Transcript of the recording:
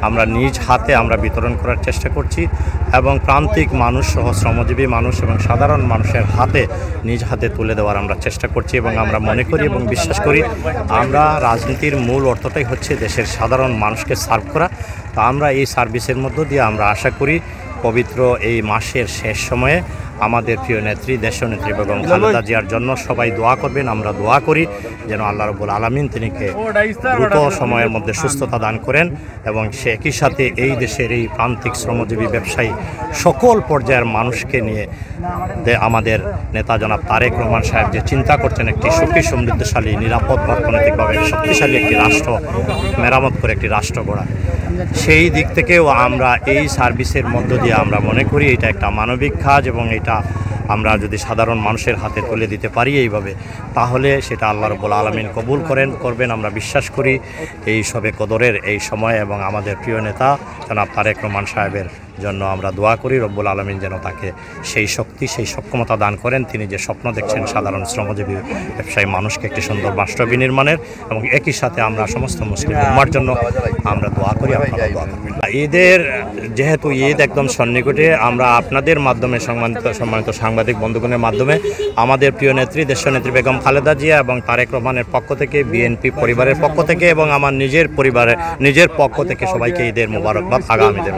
আমরা নিজ হাতে আমরা বিতরণ করার চেষ্টা করছি এবং প্রান্তিক মানুষ সহ শ্রমজীবী মানুষ এবং সাধারণ মানুষের হাতে নিজ হাতে তুলে দেওয়ার আমরা চেষ্টা করছি এবং আমরা মনে করি এবং বিশ্বাস করি আমরা রাজনীতির মূল অর্থটাই হচ্ছে দেশের সাধারণ মানুষকে সার্ভ করা। তো আমরা এই সার্ভিসের মধ্য দিয়ে আমরা আশা করি পবিত্র এই মাসের শেষ সময়ে আমাদের প্রিয় নেত্রী দেশনেত্রী বেগম খালেদা জিয়ার জন্য সবাই দোয়া করবেন। আমরা দোয়া করি যেন আল্লাহ রাব্বুল আলামিন তিনিকে দ্রুত সময়ের মধ্যে সুস্থতা দান করেন এবং সে একই সাথে এই দেশের এই প্রান্তিক শ্রমজীবী ব্যবসায়ী সকল পর্যায়ের মানুষকে নিয়ে আমাদের নেতা জনাব তারেক রহমান সাহেব যে চিন্তা করছেন একটি সুখী সমৃদ্ধশালী নিরাপদ অর্থনৈতিকভাবে শক্তিশালী একটি রাষ্ট্র মেরামত করে একটি রাষ্ট্র গড়া, সেই দিক থেকেও আমরা এই সার্ভিসের মধ্য দিয়ে আমরা মনে করি এটা একটা মানবিক কাজ এবং এটা আমরা যদি সাধারণ মানুষের হাতে তুলে দিতে পারি এইভাবে তাহলে সেটা আল্লাহ রাব্বুল আলামিন কবুল করবেন আমরা বিশ্বাস করি। এই সবে কদরের এই সময় এবং আমাদের প্রিয় নেতা জনাব তারেক রহমান সাহেবের জন্য আমরা দোয়া করি রব্বুল আলামিন যেন তাকে সেই শক্তি সেই সক্ষমতা দান করেন। তিনি যে স্বপ্ন দেখছেন সাধারণ শ্রমজীবী ব্যবসায়ী মানুষকে একটি সুন্দর রাষ্ট্র বিনির্মাণের এবং একই সাথে আমরা সমস্ত মুসলিম উম্মার জন্য আমরা দোয়া করি। আপনারা দোয়া করবেন। ঈদের যেহেতু ঈদ একদম সন্নিকটে, আমরা আপনাদের মাধ্যমে সম্মানিত সাংবাদিক বন্ধুগণের মাধ্যমে আমাদের প্রিয় নেত্রী দেশনেত্রী বেগম খালেদা জিয়া এবং তারেক রহমানের পক্ষ থেকে বিএনপি পরিবারের পক্ষ থেকে এবং আমার নিজের পক্ষ থেকে সবাইকে ঈদের মোবারকবাদ আগামীদের।